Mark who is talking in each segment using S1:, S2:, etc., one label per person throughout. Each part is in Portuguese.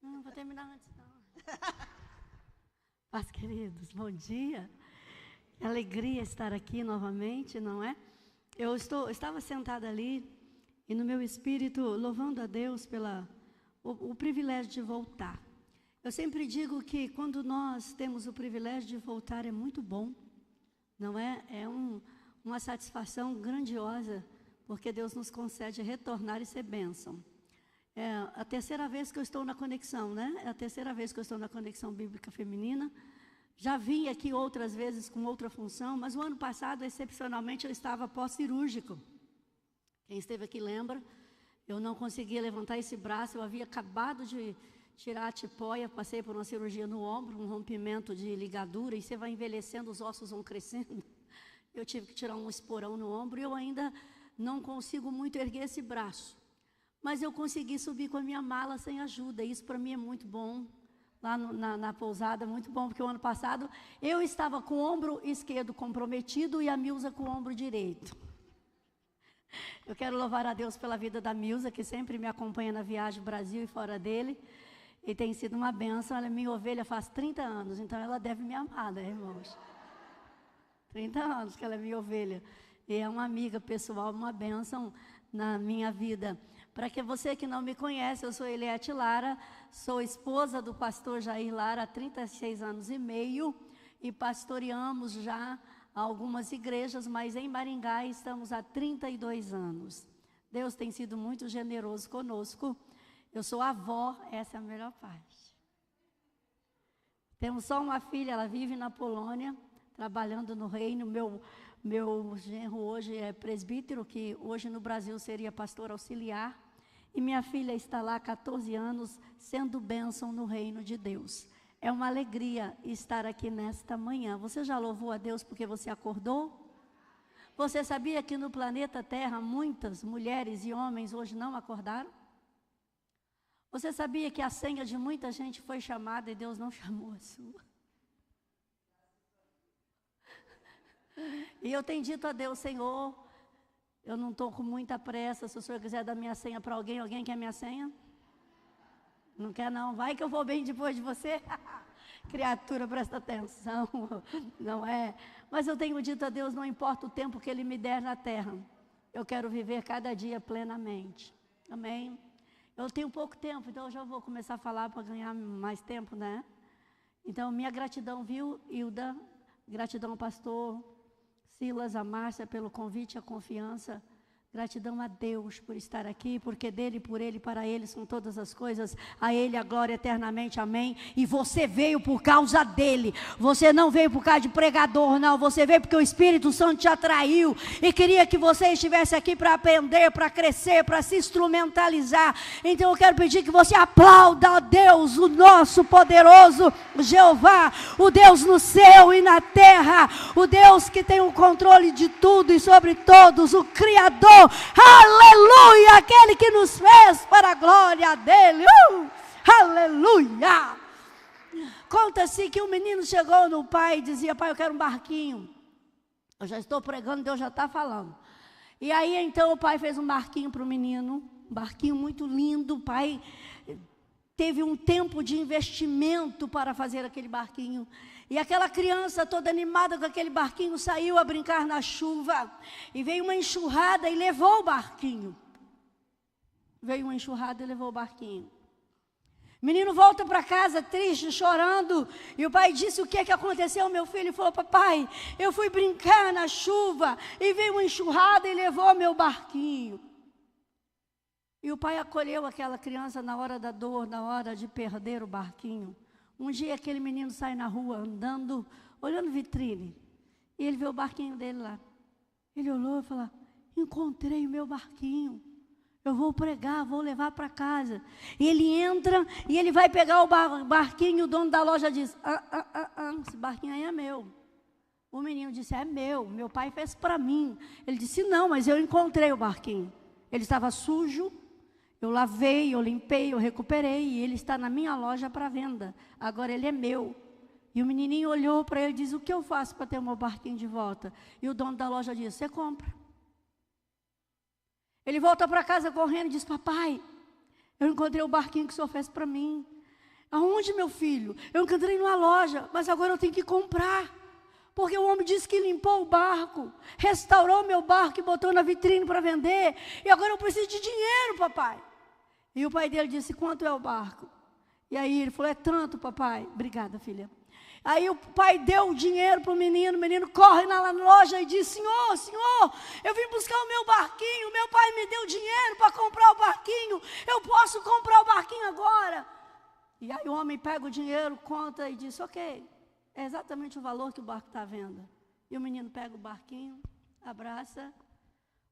S1: Não vou terminar antes, não. Paz, queridos, bom dia. Que alegria estar aqui novamente, não é? Eu estava sentada ali e no meu espírito louvando a Deus pelo privilégio de voltar. Eu sempre digo que quando nós temos o privilégio de voltar é muito bom, não é? É uma satisfação grandiosa, porque Deus nos concede retornar e ser bênção. É a terceira vez que eu estou na conexão, né? É a terceira vez que eu estou na conexão bíblica feminina. Já vim aqui outras vezes com outra função, mas o ano passado, excepcionalmente, eu estava pós-cirúrgico. Quem esteve aqui lembra, eu não conseguia levantar esse braço, eu havia acabado de tirar a tipóia, passei por uma cirurgia no ombro, um rompimento de ligadura, e você vai envelhecendo, os ossos vão crescendo. Eu tive que tirar um esporão no ombro, e eu ainda não consigo muito erguer esse braço. Mas eu consegui subir com a minha mala sem ajuda, isso para mim é muito bom. Lá na pousada, muito bom, porque o ano passado eu estava com o ombro esquerdo comprometido e a Milza com o ombro direito. Eu quero louvar a Deus pela vida da Milza, que sempre me acompanha na viagem Brasil e fora dele, e tem sido uma bênção. Ela é minha ovelha faz 30 anos, então ela deve me amar, né, irmãos? 30 anos que ela é minha ovelha, e é uma amiga pessoal, uma bênção na minha vida. Para que você que não me conhece, eu sou Eliette Lara, sou esposa do pastor Jair Lara há 36 anos e meio e pastoreamos já algumas igrejas, mas em Maringá estamos há 32 anos. Deus tem sido muito generoso conosco. Eu sou avó, essa é a melhor parte. Temos só uma filha, ela vive na Polônia, trabalhando no reino. Meu genro hoje é presbítero, que hoje no Brasil seria pastor auxiliar. E minha filha está lá há 14 anos, sendo bênção no reino de Deus. É uma alegria estar aqui nesta manhã. Você já louvou a Deus porque você acordou? Você sabia que no planeta Terra muitas mulheres e homens hoje não acordaram? Você sabia que a senha de muita gente foi chamada e Deus não chamou a sua? E eu tenho dito a Deus, Senhor, eu não estou com muita pressa. Se o Senhor quiser dar minha senha para alguém, alguém quer minha senha? Não quer não, vai que eu vou bem depois de você. Criatura, presta atenção, não é? Mas eu tenho dito a Deus, não importa o tempo que Ele me der na terra, eu quero viver cada dia plenamente, amém? Eu tenho pouco tempo, então eu já vou começar a falar para ganhar mais tempo, né? Então, minha gratidão, viu, Hilda? Gratidão ao pastor Silas, a Márcia, pelo convite e a confiança. Gratidão a Deus por estar aqui, porque dele, por ele, para ele são todas as coisas. A ele a glória eternamente, amém. E você veio por causa dele. Você não veio por causa de pregador, não. Você veio porque o Espírito Santo te atraiu e queria que você estivesse aqui para aprender, para crescer, para se instrumentalizar. Então eu quero pedir que você aplauda a Deus, o nosso poderoso Jeová, o Deus no céu e na terra, o Deus que tem o controle de tudo e sobre todos, o Criador. Aleluia, aquele que nos fez para a glória dele. Aleluia. Conta-se que um menino chegou no pai e dizia: pai, eu quero um barquinho. Eu já estou pregando, Deus já está falando. E aí então o pai fez um barquinho para o menino, um barquinho muito lindo. O pai teve um tempo de investimento para fazer aquele barquinho. E aquela criança toda animada com aquele barquinho saiu a brincar na chuva. E veio uma enxurrada e levou o barquinho. Veio uma enxurrada e levou o barquinho. O menino volta para casa triste, chorando. E o pai disse: o que é que aconteceu, meu filho? Ele falou: papai, eu fui brincar na chuva e veio uma enxurrada e levou meu barquinho. E o pai acolheu aquela criança na hora da dor, na hora de perder o barquinho. Um dia aquele menino sai na rua andando, olhando vitrine, e ele vê o barquinho dele lá. Ele olhou e falou: encontrei o meu barquinho, eu vou pregar, vou levar para casa. E ele entra e ele vai pegar o barquinho. O dono da loja diz: esse barquinho aí é meu. O menino disse: é meu pai fez para mim. Ele disse: não, mas eu encontrei o barquinho. Ele estava sujo. Eu lavei, eu limpei, eu recuperei e ele está na minha loja para venda. Agora ele é meu. E o menininho olhou para ele e disse: o que eu faço para ter o meu barquinho de volta? E o dono da loja disse: você compra. Ele volta para casa correndo e diz: papai, eu encontrei o barquinho que o senhor fez para mim. Aonde, meu filho? Eu encontrei numa loja, mas agora eu tenho que comprar. Porque o homem disse que limpou o barco, restaurou meu barco e botou na vitrine para vender. E agora eu preciso de dinheiro, papai. E o pai dele disse: quanto é o barco? E aí ele falou: é tanto, papai. Obrigada, filha. Aí o pai deu o dinheiro para o menino corre na loja e diz: senhor, eu vim buscar o meu barquinho, meu pai me deu dinheiro para comprar o barquinho, eu posso comprar o barquinho agora? E aí o homem pega o dinheiro, conta e diz: ok, é exatamente o valor que o barco está à venda. E o menino pega o barquinho, abraça,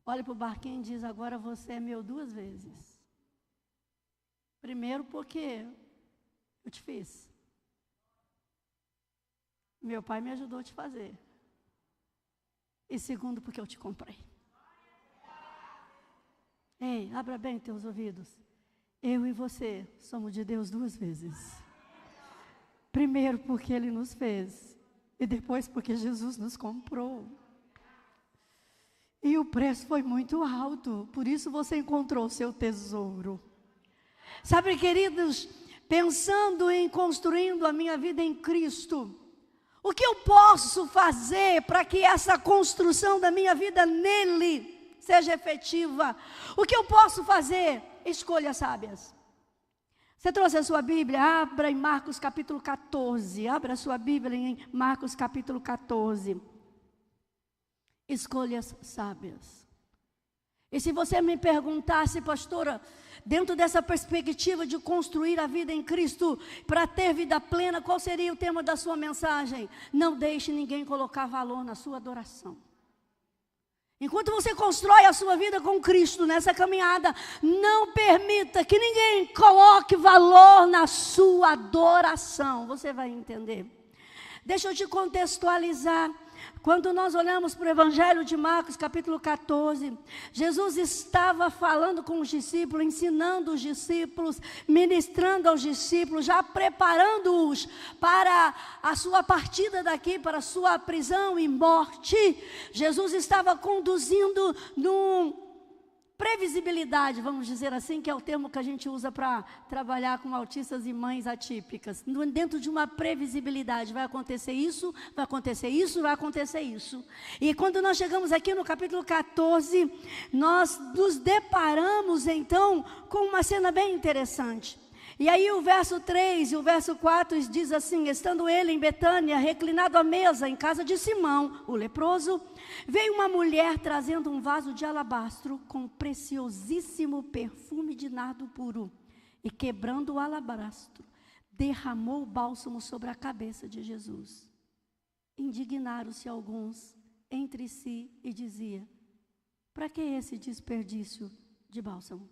S1: olha para o barquinho e diz: agora você é meu 2 vezes. Primeiro porque eu te fiz. Meu pai me ajudou a te fazer. E segundo, porque eu te comprei. Ei, abra bem teus ouvidos. Eu e você somos de Deus 2 vezes. Primeiro porque Ele nos fez. E depois porque Jesus nos comprou. E o preço foi muito alto. Por isso você encontrou o seu tesouro. Sabe, queridos, pensando em construindo a minha vida em Cristo, o que eu posso fazer para que essa construção da minha vida nele seja efetiva? O que eu posso fazer? Escolhas sábias. Você trouxe a sua Bíblia? Abra em Marcos capítulo 14. Abra a sua Bíblia em Marcos capítulo 14. Escolhas sábias. E se você me perguntasse, pastora, dentro dessa perspectiva de construir a vida em Cristo, para ter vida plena, qual seria o tema da sua mensagem? Não deixe ninguém colocar valor na sua adoração. Enquanto você constrói a sua vida com Cristo nessa caminhada, não permita que ninguém coloque valor na sua adoração. Você vai entender. Deixa eu te contextualizar. Quando nós olhamos para o Evangelho de Marcos, capítulo 14, Jesus estava falando com os discípulos, ensinando os discípulos, ministrando aos discípulos, já preparando-os para a sua partida daqui, para a sua prisão e morte. Jesus estava conduzindo num previsibilidade, vamos dizer assim, que é o termo que a gente usa para trabalhar com autistas e mães atípicas. Dentro de uma previsibilidade, vai acontecer isso, vai acontecer isso, vai acontecer isso. E quando nós chegamos aqui no capítulo 14, nós nos deparamos então com uma cena bem interessante. E aí o verso 3 e o verso 4 diz assim: estando ele em Betânia, reclinado à mesa em casa de Simão, o leproso, veio uma mulher trazendo um vaso de alabastro com preciosíssimo perfume de nardo puro. E quebrando o alabastro, derramou o bálsamo sobre a cabeça de Jesus. Indignaram-se alguns entre si e dizia: para que esse desperdício de bálsamo?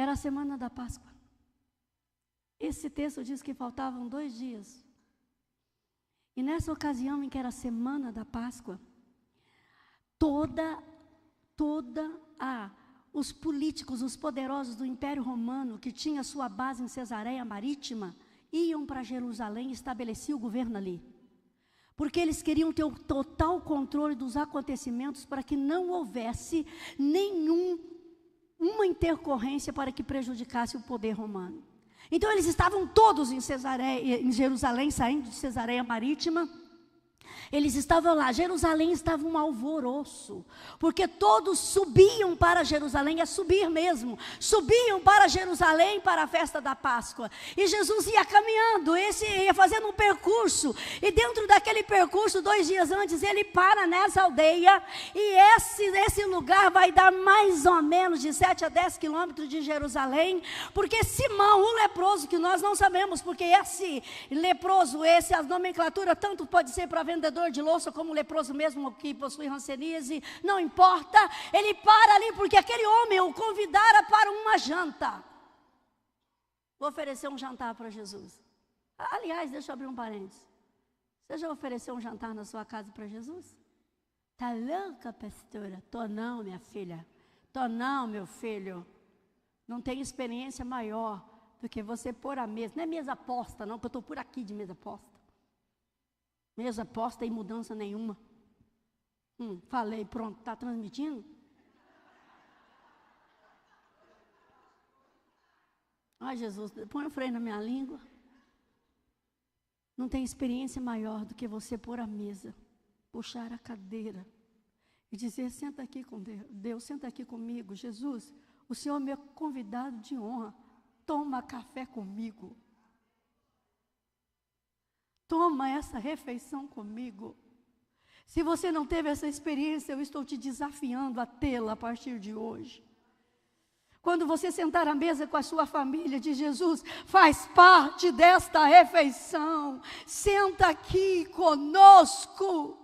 S1: Era a semana da Páscoa. Esse texto diz que faltavam 2 dias. E nessa ocasião em que era a semana da Páscoa, os políticos, os poderosos do Império Romano, que tinha sua base em Cesareia Marítima, iam para Jerusalém e estabeleciam o governo ali. Porque eles queriam ter o total controle dos acontecimentos para que não houvesse uma intercorrência para que prejudicasse o poder romano. Então eles estavam todos em Jerusalém, saindo de Cesareia Marítima. Eles estavam lá, Jerusalém estava um alvoroço, porque todos subiam para Jerusalém, é subir mesmo, subiam para Jerusalém para a festa da Páscoa, e Jesus ia caminhando, ia fazendo um percurso, e dentro daquele percurso, 2 dias antes, ele para nessa aldeia, e esse lugar vai dar mais ou menos de 7 a 10 quilômetros de Jerusalém, porque Simão, o leproso, que nós não sabemos, porque esse leproso, a nomenclatura tanto pode ser para vendedor de louça, como leproso mesmo que possui hanseníase, não importa, ele para ali porque aquele homem o convidara para uma janta. Vou oferecer um jantar para Jesus. Aliás, deixa eu abrir um parênteses. Você já ofereceu um jantar na sua casa para Jesus? Tá louca, pastora? Tô não, minha filha. Tô não, meu filho. Não tem experiência maior do que você pôr a mesa. Não é mesa posta não, que eu estou por aqui de mesa posta. Mesa posta e mudança nenhuma. Falei, pronto, está transmitindo? Ai, Jesus, põe um freio na minha língua. Não tem experiência maior do que você pôr a mesa, puxar a cadeira e dizer, senta aqui com Deus, senta aqui comigo. Jesus, o Senhor é meu convidado de honra. Toma café comigo. Toma essa refeição comigo. Se você não teve essa experiência, eu estou te desafiando a tê-la a partir de hoje. Quando você sentar à mesa com a sua família, diz Jesus, faz parte desta refeição. Senta aqui conosco.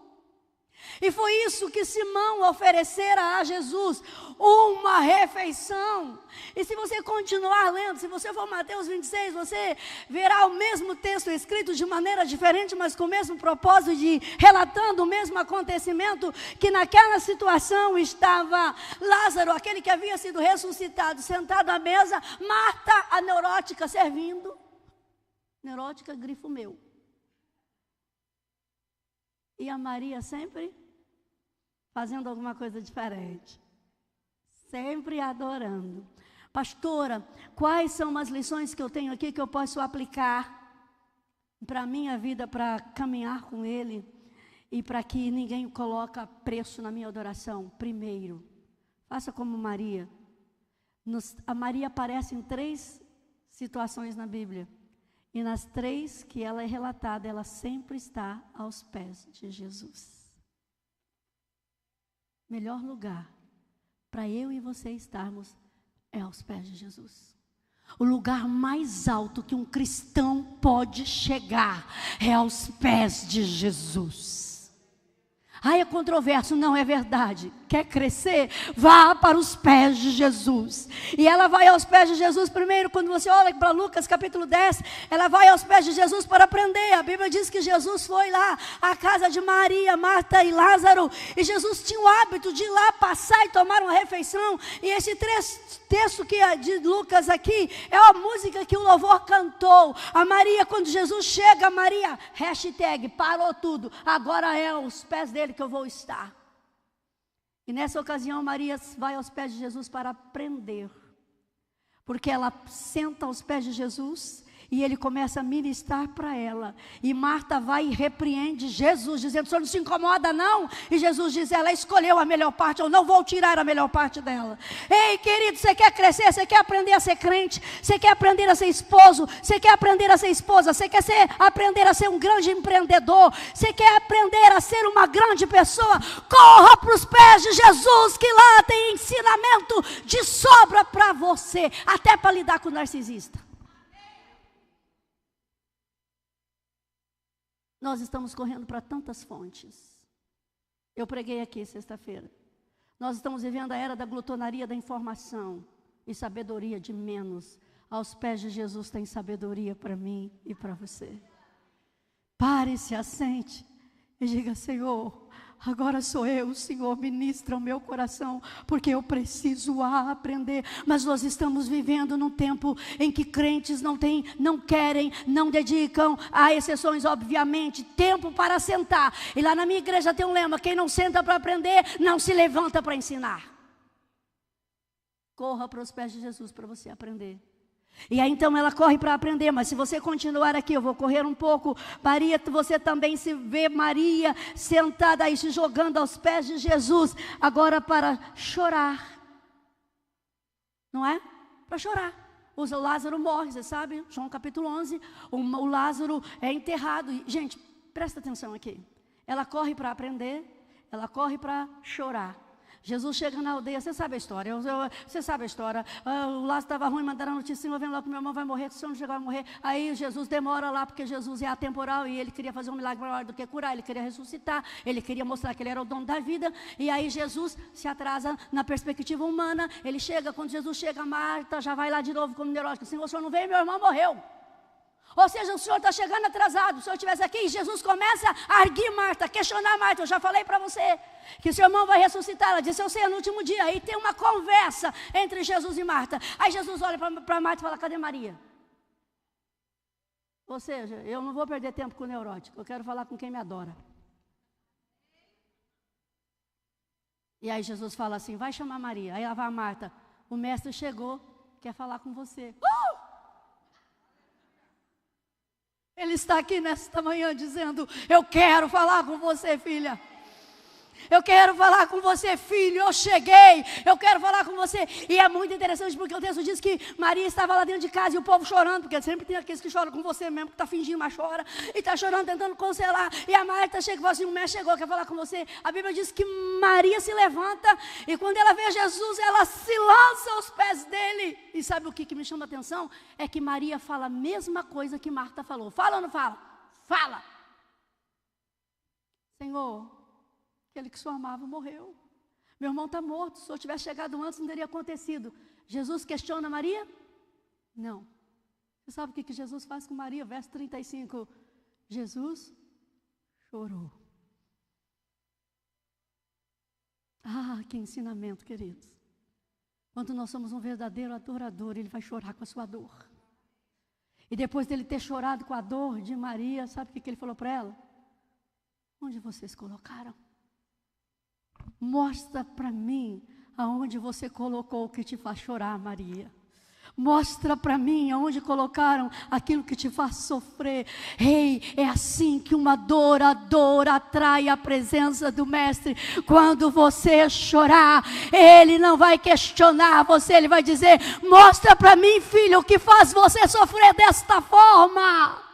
S1: E foi isso que Simão oferecera a Jesus, uma refeição. E se você continuar lendo, se você for Mateus 26, você verá o mesmo texto escrito de maneira diferente, mas com o mesmo propósito de relatando o mesmo acontecimento, que naquela situação estava Lázaro, aquele que havia sido ressuscitado, sentado à mesa, Marta, a neurótica, servindo. Neurótica, grifo meu. E a Maria sempre fazendo alguma coisa diferente. Sempre adorando. Pastora, quais são as lições que eu tenho aqui que eu posso aplicar para a minha vida, para caminhar com Ele e para que ninguém coloque preço na minha adoração? Primeiro, faça como Maria. A Maria aparece em 3 situações na Bíblia. E nas 3 que ela é relatada, ela sempre está aos pés de Jesus. Melhor lugar para eu e você estarmos é aos pés de Jesus. O lugar mais alto que um cristão pode chegar é aos pés de Jesus. Ai, é controverso, não é verdade. Quer crescer? Vá para os pés de Jesus. E ela vai aos pés de Jesus primeiro. Quando você olha para Lucas capítulo 10, ela vai aos pés de Jesus para aprender. A Bíblia diz que Jesus foi lá à casa de Maria, Marta e Lázaro. E Jesus tinha o hábito de ir lá passar e tomar uma refeição. E esse texto que é de Lucas aqui é a música que o louvor cantou. A Maria, quando Jesus chega, Maria, hashtag, parou tudo. Agora é aos pés dele que eu vou estar. E nessa ocasião Maria vai aos pés de Jesus para aprender, porque ela senta aos pés de Jesus e ele começa a ministrar para ela, e Marta vai e repreende Jesus, dizendo, o senhor não se incomoda não? E Jesus diz, ela escolheu a melhor parte, eu não vou tirar a melhor parte dela. Ei querido, você quer crescer, você quer aprender a ser crente, você quer aprender a ser esposo, você quer aprender a ser esposa, você quer aprender a ser um grande empreendedor, você quer aprender a ser uma grande pessoa, corra para os pés de Jesus, que lá tem ensinamento de sobra para você, até para lidar com o narcisista. Nós estamos correndo para tantas fontes. Eu preguei aqui sexta-feira. Nós estamos vivendo a era da glutonaria da informação e sabedoria de menos. Aos pés de Jesus tem sabedoria para mim e para você. Pare, se assente e diga, Senhor, agora sou eu, Senhor, ministra o meu coração, porque eu preciso aprender. Mas nós estamos vivendo num tempo em que crentes não querem, não dedicam, há exceções obviamente, tempo para sentar. E lá na minha igreja tem um lema, quem não senta para aprender, não se levanta para ensinar. Corra para os pés de Jesus para você aprender. E aí então ela corre para aprender, mas se você continuar aqui, eu vou correr um pouco. Maria, você também se vê Maria sentada aí, se jogando aos pés de Jesus, agora para chorar, não é? Para chorar. O Lázaro morre, você sabe, João capítulo 11, o Lázaro é enterrado. E, gente, presta atenção aqui. Ela corre para aprender, ela corre para chorar. Jesus chega na aldeia, você sabe a história, o Lázaro estava ruim, mandaram a notícia, vem lá que meu irmão vai morrer, se o senhor não chegar a morrer. Aí Jesus demora lá, porque Jesus é atemporal e ele queria fazer um milagre maior do que curar, ele queria ressuscitar, ele queria mostrar que ele era o dono da vida. E aí Jesus se atrasa na perspectiva humana, ele chega, quando Jesus chega, Marta já vai lá de novo como neurótica, assim, o senhor não veio, meu irmão morreu. Ou seja, o senhor está chegando atrasado. Se o senhor estivesse aqui, Jesus começa a arguir Marta, questionar Marta. Eu já falei para você que seu irmão vai ressuscitar. Ela disse, eu sei, no último dia. Aí tem uma conversa entre Jesus e Marta. Aí Jesus olha para Marta e fala, cadê Maria? Ou seja, eu não vou perder tempo com o neurótico, eu quero falar com quem me adora. E aí Jesus fala assim, vai chamar Maria. Aí ela vai a Marta, o mestre chegou, quer falar com você. Ele está aqui nesta manhã dizendo, eu quero falar com você, filha. Eu quero falar com você, filho, eu cheguei, eu quero falar com você. E é muito interessante porque o texto diz que Maria estava lá dentro de casa e o povo chorando, porque sempre tem aqueles que choram com você mesmo, que está fingindo, mas chora, e está chorando, tentando consolar. E a Marta chega e fala assim, o mestre chegou, quer falar com você. A Bíblia diz que Maria se levanta e quando ela vê Jesus, ela se lança aos pés dele. E sabe o que me chama a atenção? É que Maria fala a mesma coisa que Marta falou. Fala ou não fala? Fala. Senhor, aquele que o Senhor amava morreu. Meu irmão está morto. Se o Senhor tivesse chegado antes, não teria acontecido. Jesus questiona Maria? Não. Você sabe o que Jesus faz com Maria? Verso 35. Jesus chorou. Ah, que ensinamento, queridos. Quando nós somos um verdadeiro adorador, Ele vai chorar com a sua dor. E depois dele ter chorado com a dor de Maria, sabe o que Ele falou para ela? Onde vocês colocaram? Mostra para mim aonde você colocou o que te faz chorar, Maria. Mostra para mim aonde colocaram aquilo que te faz sofrer. Ei, é assim que uma adorador atrai a presença do Mestre. Quando você chorar, Ele não vai questionar você, Ele vai dizer, mostra para mim, filho, o que faz você sofrer desta forma.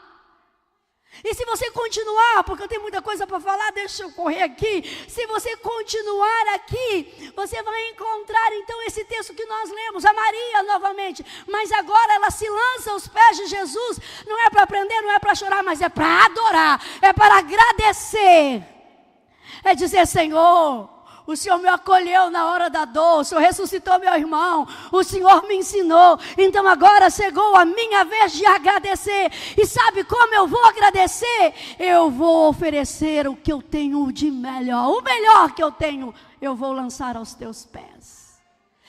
S1: E se você continuar, porque eu tenho muita coisa para falar, deixa eu correr aqui. Se você continuar aqui, você vai encontrar então esse texto que nós lemos, a Maria novamente. Mas agora ela se lança aos pés de Jesus, não é para aprender, não é para chorar, mas é para adorar, é para agradecer. É dizer, Senhor, o Senhor me acolheu na hora da dor, o Senhor ressuscitou meu irmão, o Senhor me ensinou, então agora chegou a minha vez de agradecer. E sabe como eu vou agradecer? Eu vou oferecer o que eu tenho de melhor, o melhor que eu tenho, eu vou lançar aos teus pés.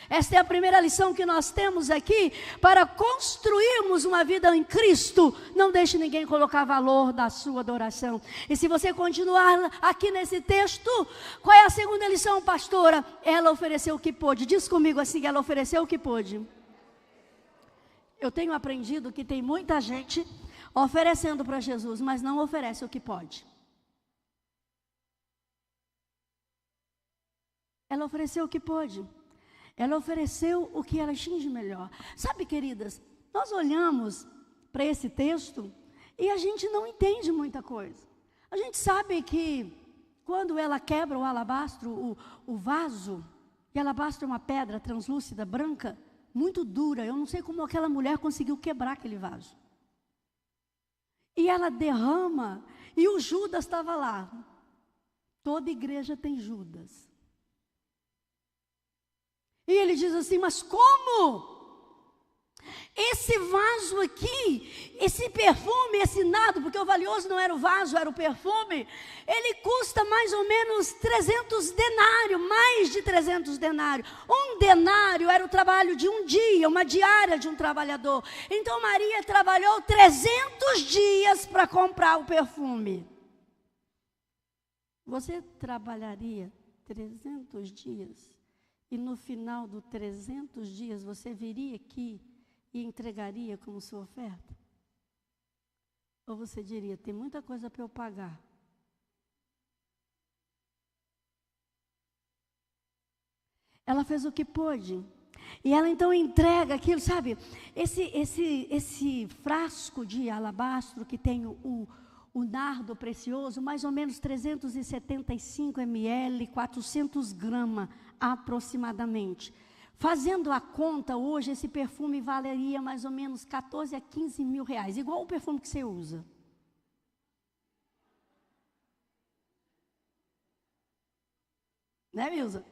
S1: Esta é a primeira lição que nós temos aqui para construirmos uma vida em Cristo. Não deixe ninguém colocar valor da sua adoração. E se você continuar aqui nesse texto, qual é a segunda lição, pastora? Ela ofereceu o que pôde. Diz comigo assim, ela ofereceu o que pôde. Eu tenho aprendido que tem muita gente oferecendo para Jesus, mas não oferece o que pode. Ela ofereceu o que pôde. Ela ofereceu o que ela tinha de melhor. Sabe, queridas, nós olhamos para esse texto e a gente não entende muita coisa. A gente sabe que quando ela quebra o alabastro, o vaso, e alabastro é uma pedra translúcida, branca, muito dura. Eu não sei como aquela mulher conseguiu quebrar aquele vaso. E ela derrama, e o Judas estava lá. Toda igreja tem Judas. E ele diz assim, mas como? Esse vaso aqui, esse perfume, esse nardo, porque o valioso não era o vaso, era o perfume, ele custa mais ou menos 300 denários, mais de 300 denários. Um denário era o trabalho de um dia, uma diária de um trabalhador. Então Maria trabalhou 300 dias para comprar o perfume. Você trabalharia 300 dias? E no final dos 300 dias, você viria aqui e entregaria como sua oferta? Ou você diria, tem muita coisa para eu pagar. Ela fez o que pôde. E ela então entrega aquilo, sabe? Esse frasco de alabastro que tem o nardo precioso, mais ou menos 375 ml, 400 gramas aproximadamente. Fazendo a conta, hoje esse perfume valeria mais ou menos 14 a 15 mil reais, igual o perfume que você usa. Né, Milza?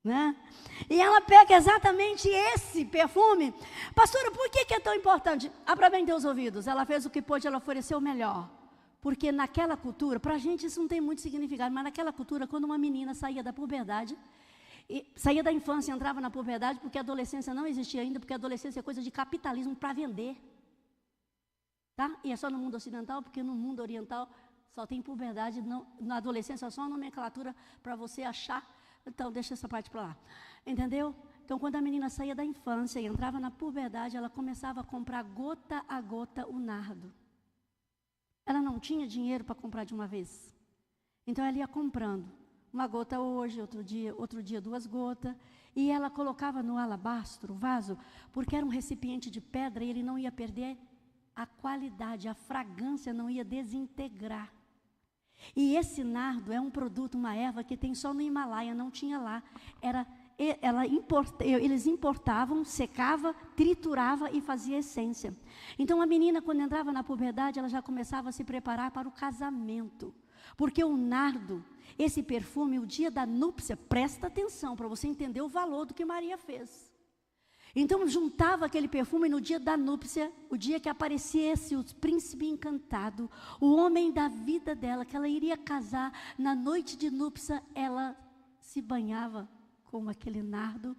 S1: Né? E ela pega exatamente esse perfume. Pastora, por que é tão importante? Abra bem teus ouvidos. Ela fez o que pôde, ela ofereceu o melhor. Porque naquela cultura, para a gente isso não tem muito significado, mas naquela cultura, quando uma menina saía da puberdade, saía da infância e entrava na puberdade, porque a adolescência não existia ainda, porque a adolescência é coisa de capitalismo para vender. Tá? E é só no mundo ocidental, porque no mundo oriental só tem puberdade, na adolescência só uma nomenclatura para você achar. Então, deixa essa parte para lá. Entendeu? Então, quando a menina saía da infância e entrava na puberdade, ela começava a comprar gota a gota o nardo. Ela não tinha dinheiro para comprar de uma vez. Então, ela ia comprando. Uma gota hoje, outro dia 2 gotas. E ela colocava no alabastro, o vaso, porque era um recipiente de pedra e ele não ia perder a qualidade, a fragrância não ia desintegrar. E esse nardo é um produto, uma erva que tem só no Himalaia, não tinha lá. Eles importavam, secava, triturava e fazia essência. Então a menina, quando entrava na puberdade, ela já começava a se preparar para o casamento. Porque o nardo, esse perfume, o dia da núpcia, presta atenção para você entender o valor do que Maria fez. Então juntava aquele perfume no dia da núpcia, o dia que aparecesse o príncipe encantado, o homem da vida dela, que ela iria casar, na noite de núpcia, ela se banhava com aquele nardo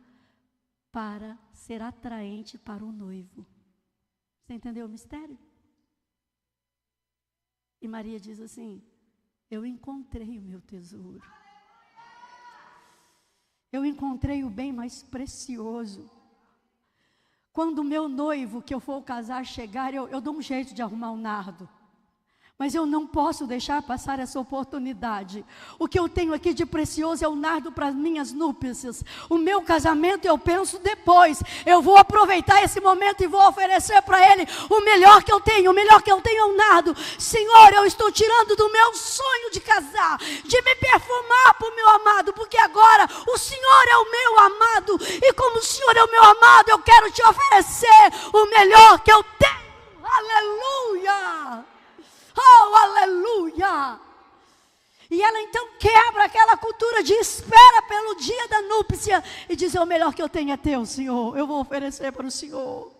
S1: para ser atraente para o noivo. Você entendeu o mistério? E Maria diz assim: eu encontrei o meu tesouro. Eu encontrei o bem mais precioso. Quando o meu noivo, que eu for casar, chegar, eu dou um jeito de arrumar um nardo. Mas eu não posso deixar passar essa oportunidade. O que eu tenho aqui de precioso é o nardo para as minhas núpcias. O meu casamento eu penso depois. Eu vou aproveitar esse momento e vou oferecer para ele o melhor que eu tenho. O melhor que eu tenho é o nardo. Senhor, eu estou tirando do meu sonho de casar, de me perfumar para o meu amado, porque agora o Senhor é o meu amado. E como o Senhor é o meu amado, eu quero te oferecer o melhor que eu tenho. Aleluia! Oh, aleluia! E ela então quebra aquela cultura de espera pelo dia da núpcia e diz: o melhor que eu tenho é teu, Senhor, eu vou oferecer para o Senhor.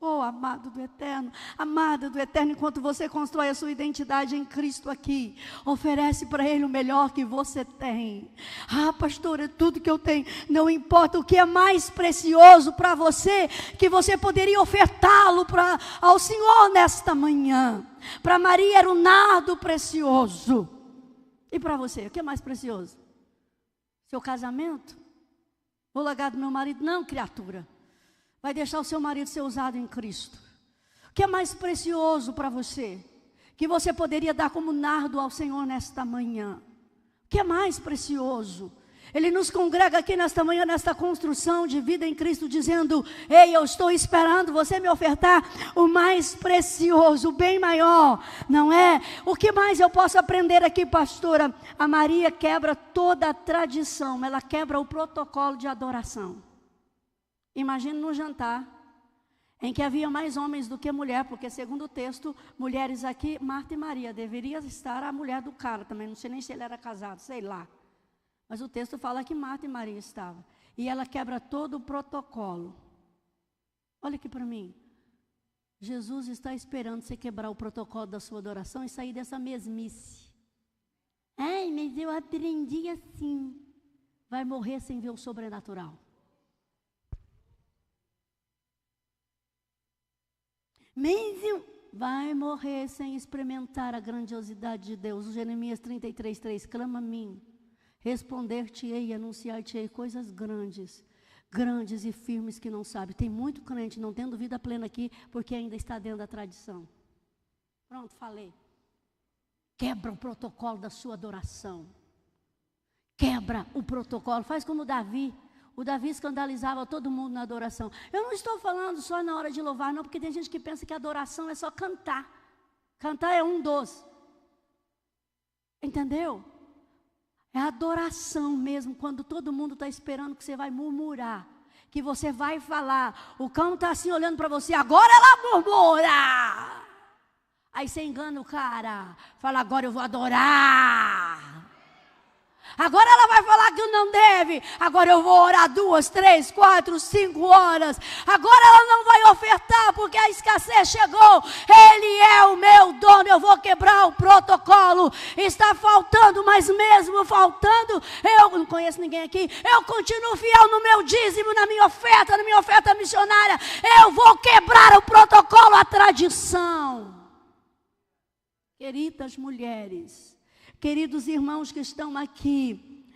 S1: Oh, amado do Eterno, amada do Eterno, enquanto você constrói a sua identidade em Cristo aqui, oferece para Ele o melhor que você tem. Ah, pastor, é tudo que eu tenho. Não importa o que é mais precioso para você, que você poderia ofertá-lo ao Senhor nesta manhã. Para Maria era o nardo precioso. E para você, o que é mais precioso? Seu casamento? O legado do meu marido? Não, criatura. Vai deixar o seu marido ser usado em Cristo. O que é mais precioso para você? Que você poderia dar como nardo ao Senhor nesta manhã? O que é mais precioso? Ele nos congrega aqui nesta manhã, nesta construção de vida em Cristo, dizendo: ei, eu estou esperando você me ofertar o mais precioso, o bem maior, não é? O que mais eu posso aprender aqui, pastora? A Maria quebra toda a tradição, ela quebra o protocolo de adoração. Imagine num jantar, em que havia mais homens do que mulher, porque segundo o texto, mulheres aqui, Marta e Maria, deveria estar a mulher do cara também, não sei nem se ele era casado, sei lá. Mas o texto fala que Marta e Maria estavam. E ela quebra todo o protocolo. Olha aqui para mim. Jesus está esperando você quebrar o protocolo da sua adoração e sair dessa mesmice. Ai, mas eu aprendi assim. Vai morrer sem ver o sobrenatural. Mas vai morrer sem experimentar a grandiosidade de Deus. Jeremias 33:3, clama a mim. Responder-te-ei e anunciar-te-ei coisas grandes, grandes e firmes que não sabe. Tem muito crente não tendo vida plena aqui, porque ainda está dentro da tradição. Pronto, falei. Quebra o protocolo da sua adoração. Quebra o protocolo. Faz como Davi. O Davi escandalizava todo mundo na adoração. Eu não estou falando só na hora de louvar, não, porque tem gente que pensa que adoração é só cantar. Cantar é um dos. Entendeu? É adoração mesmo, quando todo mundo está esperando que você vai murmurar, que você vai falar. O cão está assim olhando para você, agora ela murmura. Aí você engana o cara, fala, agora eu vou adorar. Agora ela vai falar que não deve. Agora eu vou orar 2, 3, 4, 5 horas. Agora ela não vai ofertar porque a escassez chegou. Ele é o meu dono. Eu vou quebrar o protocolo. Está faltando, mas mesmo faltando, eu não conheço ninguém aqui. Eu continuo fiel no meu dízimo, na minha oferta missionária. Eu vou quebrar o protocolo, a tradição. Queridas mulheres, queridos irmãos que estão aqui,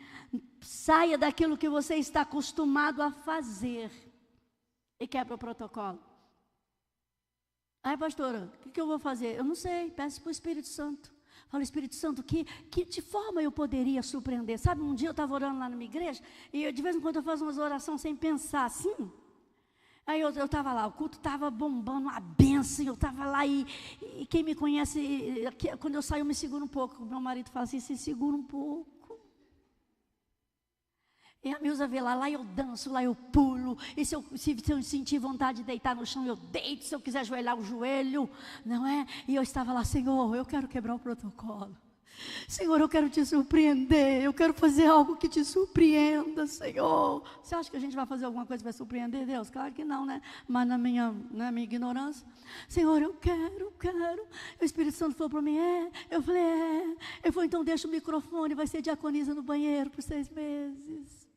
S1: saia daquilo que você está acostumado a fazer e quebra o protocolo. Ai, pastora, o que eu vou fazer? Eu não sei, peço para o Espírito Santo. Fala, Espírito Santo, que de forma eu poderia surpreender? Sabe, um dia eu estava orando lá na minha igreja, e de vez em quando eu faço umas orações sem pensar, assim. Aí eu estava lá, o culto estava bombando, uma bênção, eu estava lá e quem me conhece, quando eu saio eu me seguro um pouco. Meu marido fala assim, se segura um pouco. E a Milza vê lá eu danço, lá eu pulo, e se eu sentir vontade de deitar no chão, eu deito, se eu quiser ajoelhar o joelho, não é? E eu estava lá, Senhor, eu quero quebrar o protocolo. Senhor, eu quero te surpreender, eu quero fazer algo que te surpreenda, Senhor. Você acha que a gente vai fazer alguma coisa que vai surpreender Deus? Claro que não, né? Mas na minha ignorância, Senhor, eu quero. O Espírito Santo falou para mim, eu falei, Ele falou, então deixa o microfone, vai ser diaconisa no banheiro por 6 meses.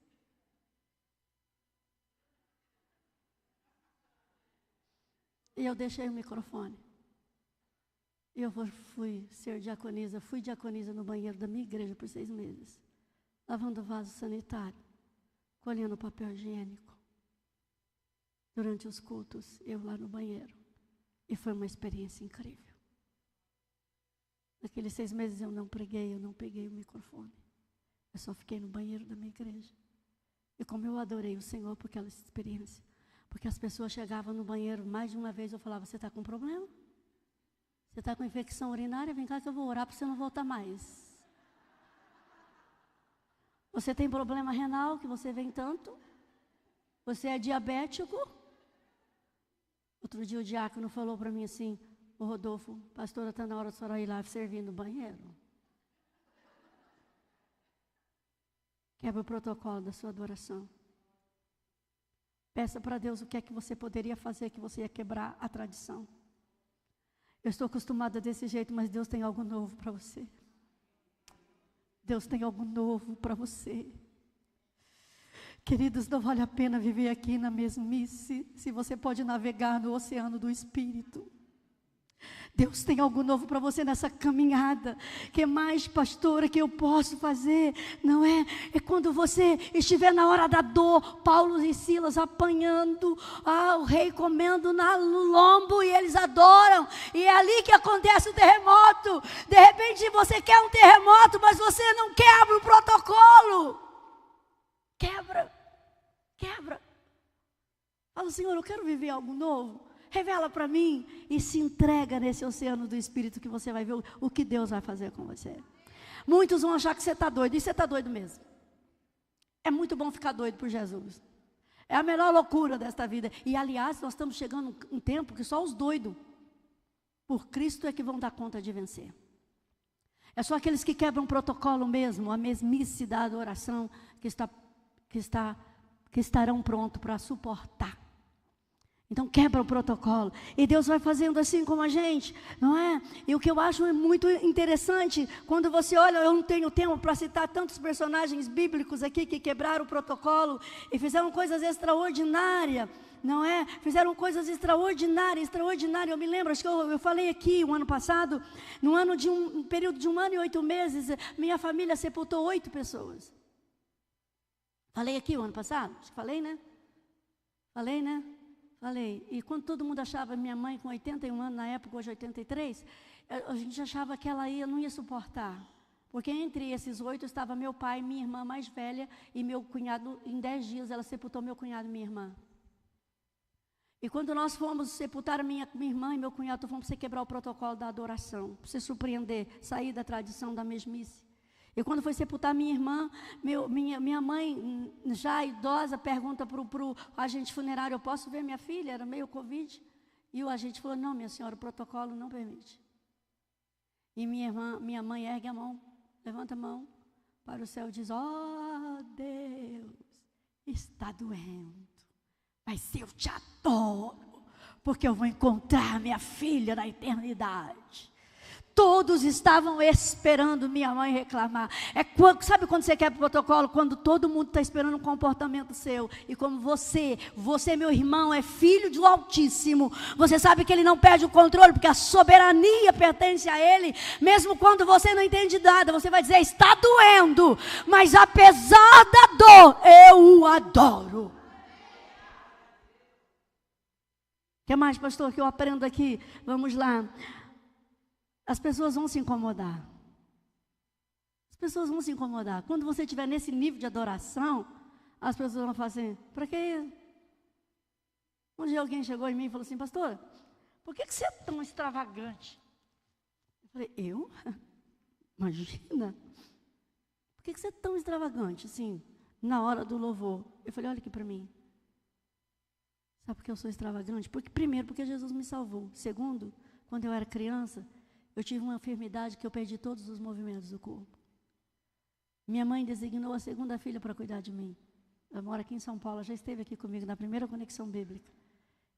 S1: E eu deixei o microfone. E eu fui diaconisa no banheiro da minha igreja por 6 meses. Lavando vaso sanitário, colhendo papel higiênico. Durante os cultos, eu lá no banheiro. E foi uma experiência incrível. Naqueles 6 meses eu não preguei, eu não peguei o microfone. Eu só fiquei no banheiro da minha igreja. E como eu adorei o Senhor por aquela experiência. Porque as pessoas chegavam no banheiro mais de uma vez, eu falava, você está com problema? Você está com infecção urinária? Vem cá que eu vou orar para você não voltar mais. Você tem problema renal, que você vem tanto? Você é diabético? Outro dia o diácono falou para mim assim, ô Rodolfo, pastora, está na hora de senhora ir lá servir no banheiro. Quebra o protocolo da sua adoração. Peça para Deus o que é que você poderia fazer, que você ia quebrar a tradição. Eu estou acostumada desse jeito, mas Deus tem algo novo para você. Deus tem algo novo para você. Queridos, não vale a pena viver aqui na mesmice, se você pode navegar no oceano do Espírito. Deus tem algo novo para você nessa caminhada. Que mais, pastora, que eu posso fazer? Não é? É quando você estiver na hora da dor, Paulo e Silas apanhando, o rei comendo no lombo e eles adoram. E é ali que acontece o terremoto. De repente você quer um terremoto, mas você não quebra o protocolo. Quebra. Fala, Senhor, eu quero viver algo novo. Revela para mim e se entrega nesse oceano do Espírito que você vai ver o que Deus vai fazer com você. Muitos vão achar que você está doido, e você está doido mesmo. É muito bom ficar doido por Jesus. É a melhor loucura desta vida. E aliás, nós estamos chegando um tempo que só os doidos por Cristo é que vão dar conta de vencer. É só aqueles que quebram o protocolo mesmo, a mesmice da adoração que estarão prontos para suportar. Então quebra o protocolo. E Deus vai fazendo assim como a gente, não é? E o que eu acho muito interessante, quando você olha, eu não tenho tempo para citar tantos personagens bíblicos aqui que quebraram o protocolo e fizeram coisas extraordinárias, não é? Fizeram coisas extraordinárias. Eu me lembro, acho que eu falei aqui o ano passado, no ano de um período de 1 ano e 8 meses, minha família sepultou 8 pessoas. Falei aqui o ano passado? Acho que falei, né? Falei, e quando todo mundo achava, minha mãe com 81 anos, na época, hoje 83, a gente achava que ela não ia suportar. Porque entre esses 8 estava meu pai, minha irmã mais velha e meu cunhado. Em 10 dias ela sepultou meu cunhado e minha irmã. E quando nós fomos sepultar minha irmã e meu cunhado, fomos para você quebrar o protocolo da adoração, para você surpreender, sair da tradição da mesmice. E quando foi sepultar minha irmã, minha mãe, já idosa, pergunta para o agente funerário, eu posso ver minha filha? Era meio Covid. E o agente falou, não, minha senhora, o protocolo não permite. E minha mãe ergue a mão, levanta a mão para o céu e diz, Deus, está doendo. Mas eu te adoro, porque eu vou encontrar minha filha na eternidade. Todos estavam esperando minha mãe reclamar. Sabe quando você quer protocolo? Quando todo mundo está esperando um comportamento seu. E como você, meu irmão, é filho do Altíssimo, você sabe que Ele não perde o controle, porque a soberania pertence a Ele. Mesmo quando você não entende nada, você vai dizer, está doendo, mas apesar da dor, eu o adoro. O que mais, pastor, que eu aprendo aqui? Vamos lá. As pessoas vão se incomodar. As pessoas vão se incomodar. Quando você estiver nesse nível de adoração, as pessoas vão falar assim, para que isso? Um dia alguém chegou em mim e falou assim, pastor, por que você é tão extravagante? Eu falei, eu? Imagina. Por que você é tão extravagante, assim, na hora do louvor? Eu falei, olha aqui para mim. Sabe por que eu sou extravagante? Primeiro, porque Jesus me salvou. Segundo, quando eu era criança, eu tive uma enfermidade que eu perdi todos os movimentos do corpo. Minha mãe designou a segunda filha para cuidar de mim. Ela mora aqui em São Paulo, já esteve aqui comigo na primeira conexão bíblica.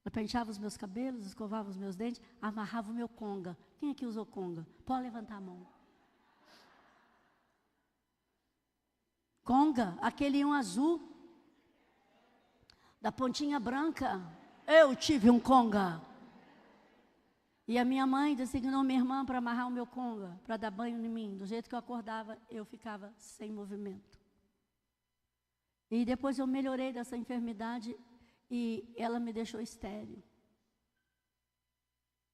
S1: Ela penteava os meus cabelos, escovava os meus dentes, amarrava o meu conga. Quem aqui usou conga? Pode levantar a mão. Conga, aquele azul, da pontinha branca. Eu tive um conga. E a minha mãe designou minha irmã para amarrar o meu conga, para dar banho em mim. Do jeito que eu acordava, eu ficava sem movimento. E depois eu melhorei dessa enfermidade e ela me deixou estéril.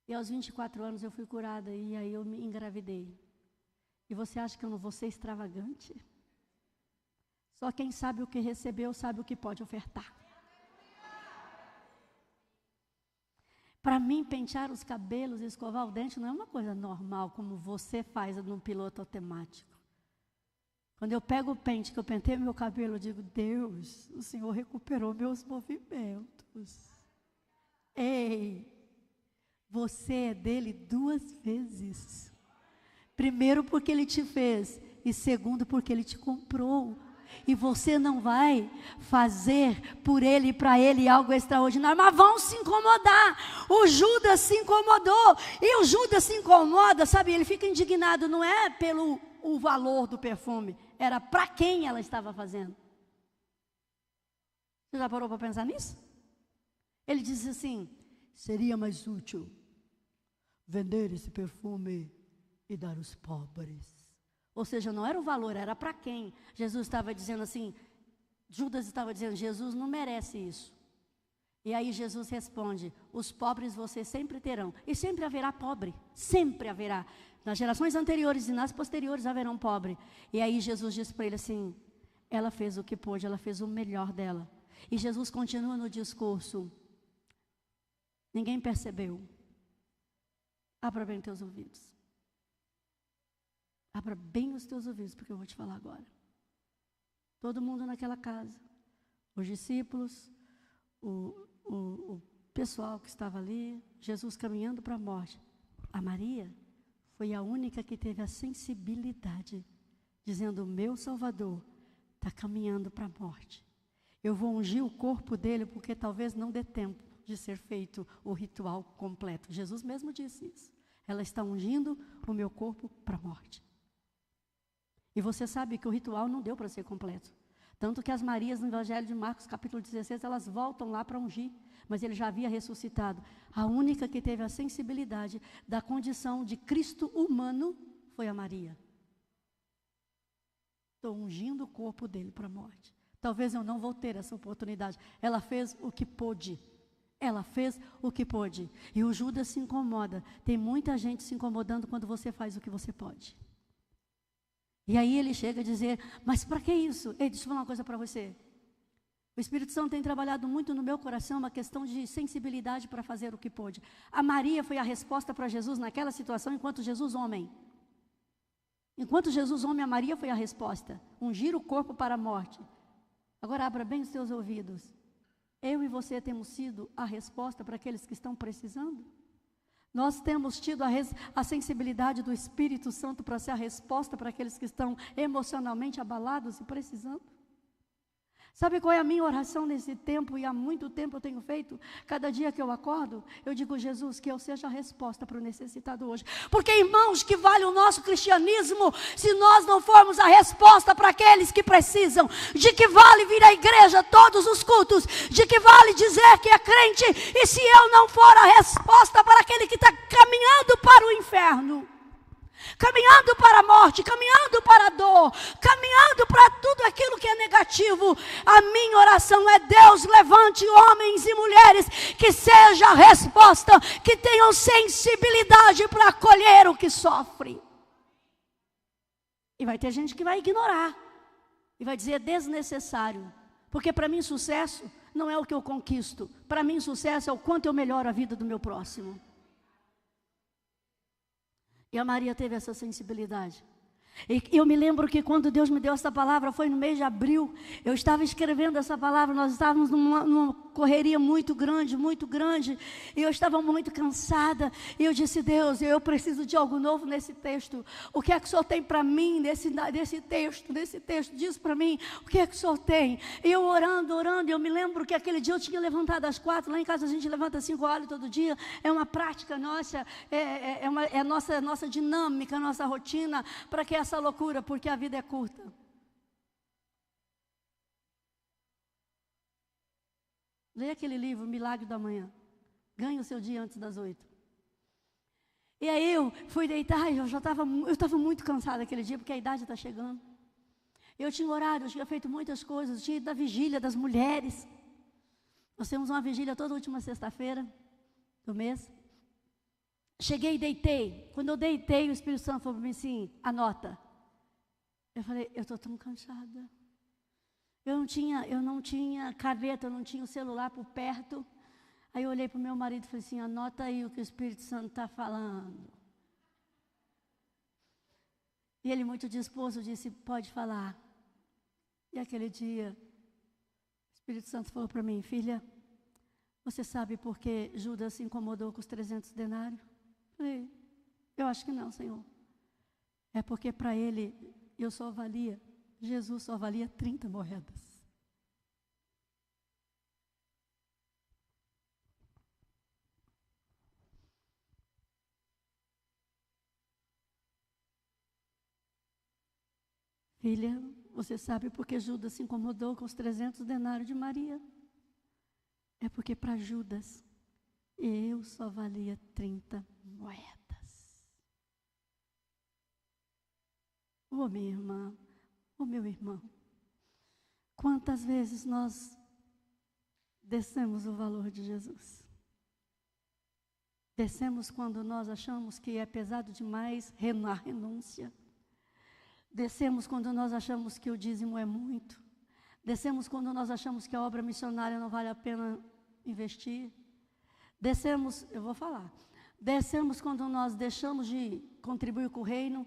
S1: E aos 24 anos eu fui curada e aí eu me engravidei. E você acha que eu não vou ser extravagante? Só quem sabe o que recebeu, sabe o que pode ofertar. Para mim, pentear os cabelos e escovar o dente não é uma coisa normal, como você faz no piloto automático. Quando eu pego o pente, que eu pentei meu cabelo, eu digo, Deus, o Senhor recuperou meus movimentos. Ei, você é dele 2 vezes. Primeiro porque Ele te fez, e segundo porque Ele te comprou. E você não vai fazer por Ele e para Ele algo extraordinário, mas vão se incomodar. O Judas se incomodou, e o Judas se incomoda, sabe, ele fica indignado, não é pelo o valor do perfume, era para quem ela estava fazendo. Você já parou para pensar nisso? Ele disse assim, seria mais útil vender esse perfume e dar aos pobres. Ou seja, não era o valor, era para quem. Jesus estava dizendo assim, Judas estava dizendo, Jesus não merece isso. E aí Jesus responde, os pobres vocês sempre terão. E sempre haverá pobre, sempre haverá. Nas gerações anteriores e nas posteriores haverá um pobre. E aí Jesus disse para ele assim, ela fez o que pôde, ela fez o melhor dela. E Jesus continua no discurso, ninguém percebeu. Abra bem teus ouvidos. Abra bem os teus ouvidos, porque eu vou te falar agora. Todo mundo naquela casa, os discípulos, o pessoal que estava ali, Jesus caminhando para a morte. A Maria foi a única que teve a sensibilidade, dizendo, o meu Salvador está caminhando para a morte. Eu vou ungir o corpo dele, porque talvez não dê tempo de ser feito o ritual completo. Jesus mesmo disse isso. Ela está ungindo o meu corpo para a morte. E você sabe que o ritual não deu para ser completo. Tanto que as Marias no Evangelho de Marcos, capítulo 16, elas voltam lá para ungir. Mas ele já havia ressuscitado. A única que teve a sensibilidade da condição de Cristo humano foi a Maria. Estou ungindo o corpo dele para a morte. Talvez eu não vou ter essa oportunidade. Ela fez o que pôde. Ela fez o que pôde. E o Judas se incomoda. Tem muita gente se incomodando quando você faz o que você pode. E aí ele chega a dizer, mas para que isso? Ei, deixa eu falar uma coisa para você. O Espírito Santo tem trabalhado muito no meu coração uma questão de sensibilidade para fazer o que pôde. A Maria foi a resposta para Jesus naquela situação, enquanto Jesus homem. Enquanto Jesus homem, a Maria foi a resposta. Ungir o corpo para a morte. Agora abra bem os teus ouvidos. Eu e você temos sido a resposta para aqueles que estão precisando? Nós temos tido a sensibilidade do Espírito Santo para ser a resposta para aqueles que estão emocionalmente abalados e precisando? Sabe qual é a minha oração nesse tempo, e há muito tempo eu tenho feito? Cada dia que eu acordo, eu digo, Jesus, que eu seja a resposta para o necessitado hoje. Porque, irmãos, que vale o nosso cristianismo se nós não formos a resposta para aqueles que precisam? De que vale vir à igreja todos os cultos? De que vale dizer que é crente? E se eu não for a resposta para aquele que está caminhando para o inferno? Caminhando para a morte, caminhando para a dor, caminhando para tudo aquilo que é negativo. A minha oração é: Deus, levante homens e mulheres que seja a resposta, que tenham sensibilidade para acolher o que sofre. E vai ter gente que vai ignorar e vai dizer desnecessário, porque para mim sucesso não é o que eu conquisto, para mim sucesso é o quanto eu melhoro a vida do meu próximo. E a Maria teve essa sensibilidade. E eu me lembro que quando Deus me deu essa palavra, foi no mês de abril. Eu estava escrevendo essa palavra, nós estávamos numa correria muito grande, e eu estava muito cansada, e eu disse, Deus, eu preciso de algo novo nesse texto. O que é que o Senhor tem para mim nesse texto? Diz para mim, o que é que o Senhor tem? E eu orando, e eu me lembro que aquele dia eu tinha levantado às 4, lá em casa a gente levanta às 5 horas todo dia, é uma prática nossa, é nossa dinâmica, nossa rotina, para que essa loucura, porque a vida é curta. Leia aquele livro, Milagre da Manhã. Ganhe o seu dia antes das 8. E aí eu fui deitar e eu estava muito cansada aquele dia, porque a idade está chegando. Eu tinha orado, eu tinha feito muitas coisas, eu tinha ido da vigília das mulheres. Nós temos uma vigília toda última sexta-feira do mês. Cheguei e deitei. Quando eu deitei, o Espírito Santo falou para mim assim, anota. Eu falei, eu estou tão cansada. Eu não tinha caneta, eu não tinha o celular por perto. Aí eu olhei para o meu marido e falei assim, anota aí o que o Espírito Santo está falando. E ele, muito disposto, disse, pode falar. E aquele dia, o Espírito Santo falou para mim, filha, você sabe por que Judas se incomodou com os 300 denários? Eu falei, eu acho que não, Senhor. É porque para ele, Jesus só valia 30 moedas. Filha, você sabe por que Judas se incomodou com os 300 denários de Maria? É porque para Judas, eu só valia 30 moedas. Ô minha irmã, ô meu irmão, quantas vezes nós descemos o valor de Jesus? Descemos quando nós achamos que é pesado demais a renúncia. Descemos quando nós achamos que o dízimo é muito. Descemos quando nós achamos que a obra missionária não vale a pena investir. Descemos quando nós deixamos de contribuir com o reino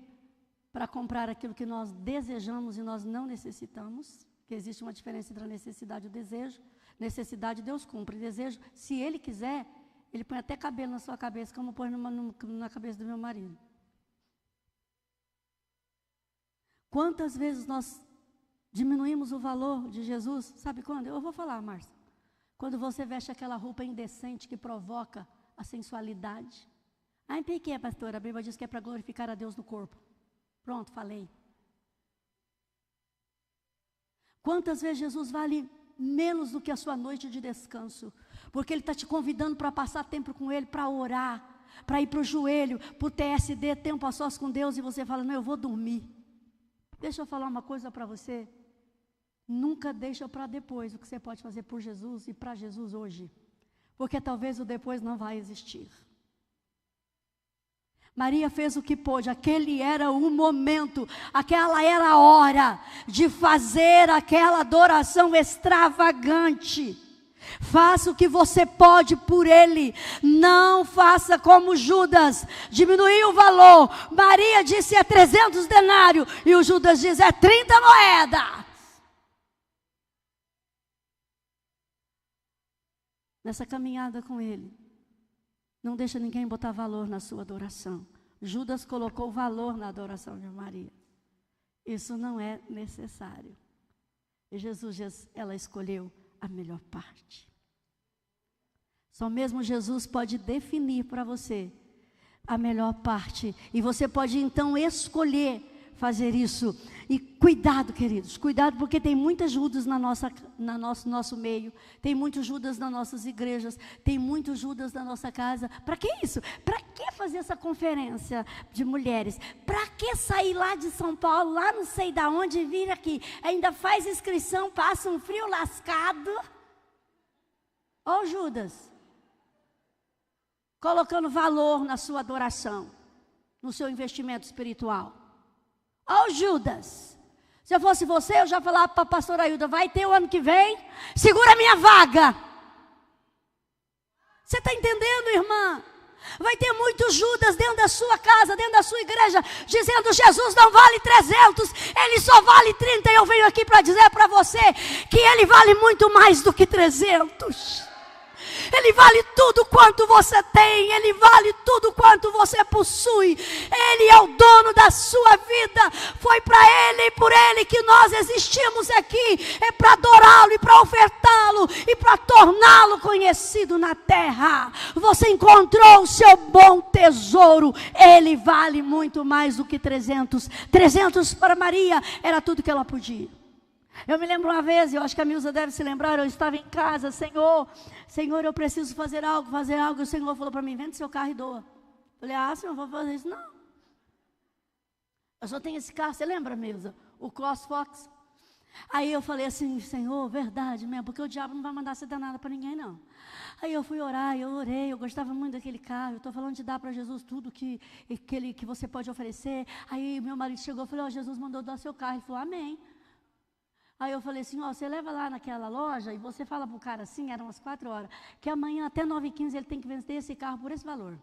S1: para comprar aquilo que nós desejamos e nós não necessitamos, que existe uma diferença entre a necessidade e o desejo. Necessidade Deus cumpre, desejo, se Ele quiser, Ele põe até cabelo na sua cabeça, como põe na cabeça do meu marido. Quantas vezes nós diminuímos o valor de Jesus? Sabe quando? Eu vou falar, Márcia. Quando você veste aquela roupa indecente que provoca a sensualidade. Em que é, pastora? A Bíblia diz que é para glorificar a Deus no corpo. Pronto, falei. Quantas vezes Jesus vale menos do que a sua noite de descanso? Porque Ele está te convidando para passar tempo com Ele, para orar, para ir para o joelho, para o TSD, tempo a sós com Deus, e você fala, não, eu vou dormir. Deixa eu falar uma coisa para você. Nunca deixa para depois o que você pode fazer por Jesus e para Jesus hoje. Porque talvez o depois não vai existir. Maria fez o que pôde, aquele era o momento, aquela era a hora de fazer aquela adoração extravagante. Faça o que você pode por Ele, não faça como Judas, diminuiu o valor. Maria disse é 300 denários e o Judas diz é 30 moedas. Nessa caminhada com Ele, não deixa ninguém botar valor na sua adoração. Judas colocou valor na adoração de Maria. Isso não é necessário. E ela escolheu a melhor parte. Só mesmo Jesus pode definir para você a melhor parte. E você pode então escolher fazer isso. E cuidado, queridos, cuidado, porque tem muitas Judas nosso meio, tem muitos Judas nas nossas igrejas, tem muitos Judas na nossa casa. Para que isso? Para que fazer essa conferência de mulheres? Para que sair lá de São Paulo, lá não sei da onde, e vir aqui? Ainda faz inscrição, passa um frio lascado. Ó Judas, colocando valor na sua adoração, no seu investimento espiritual. Ó Judas, se eu fosse você, eu já falava para a pastora Ailda, vai ter o ano que vem, segura a minha vaga. Você está entendendo, irmã? Vai ter muitos Judas dentro da sua casa, dentro da sua igreja, dizendo, Jesus não vale 300, ele só vale 30. E eu venho aqui para dizer para você, que ele vale muito mais do que 300. Ele vale tudo quanto você tem, ele vale tudo quanto você possui. Ele é o dono da sua vida. Foi para ele e por ele que nós existimos aqui. É para adorá-lo e para ofertá-lo e para torná-lo conhecido na terra. Você encontrou o seu bom tesouro. Ele vale muito mais do que 300. 300 para Maria era tudo que ela podia. Eu me lembro uma vez, eu acho que a Milza deve se lembrar, eu estava em casa, Senhor, eu preciso fazer algo, e o Senhor falou para mim, vende seu carro e doa. Eu falei, Senhor, vou fazer isso, não. Eu só tenho esse carro, você lembra, Milza? O CrossFox. Aí eu falei assim, Senhor, verdade mesmo, porque o diabo não vai mandar você dar nada para ninguém, não. Aí eu fui orar, eu orei, eu gostava muito daquele carro, eu estou falando de dar para Jesus tudo que você pode oferecer. Aí meu marido chegou e falou, Jesus mandou dar seu carro, ele falou, amém. Aí eu falei assim, você leva lá naquela loja e você fala para o cara assim, eram umas 4 horas, que amanhã até 9h15 ele tem que vender esse carro por esse valor.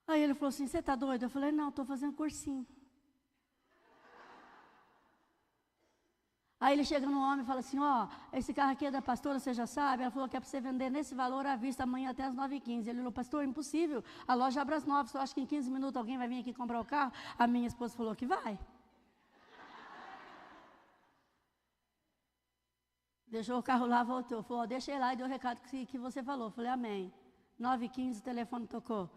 S1: Aí ele falou assim, você está doido? Eu falei, não, estou fazendo cursinho. Aí ele chega no homem e fala assim, esse carro aqui é da pastora, você já sabe? Ela falou que é para você vender nesse valor à vista amanhã até as 9h15. Ele falou, pastor, impossível, a loja abre às 9h, eu acho que em 15 minutos alguém vai vir aqui comprar o carro. A minha esposa falou que vai. Deixou o carro lá, voltou. Falou, deixei lá e deu o recado que você falou. Falei, amém. 9h15 o telefone tocou.